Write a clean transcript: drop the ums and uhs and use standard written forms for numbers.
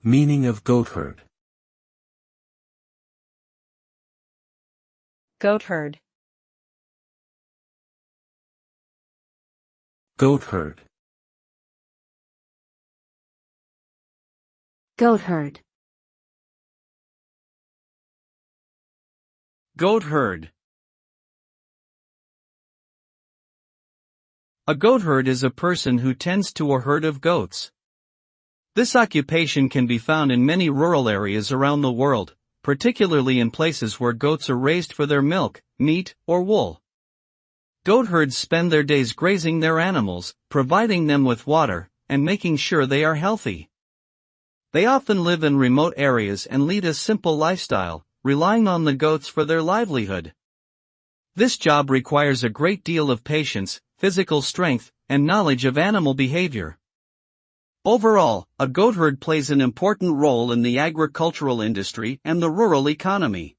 Meaning of goatherd. Goatherd. Goatherd. Goatherd. Goatherd. A goatherd is a person who tends to a herd of goats. This occupation can be found in many rural areas around the world, particularly in places where goats are raised for their milk, meat, or wool. Goatherds spend their days grazing their animals, providing them with water, and making sure they are healthy. They often live in remote areas and lead a simple lifestyle, relying on the goats for their livelihood. This job requires a great deal of patience, physical strength, and knowledge of animal behavior. Overall, a goatherd plays an important role in the agricultural industry and the rural economy.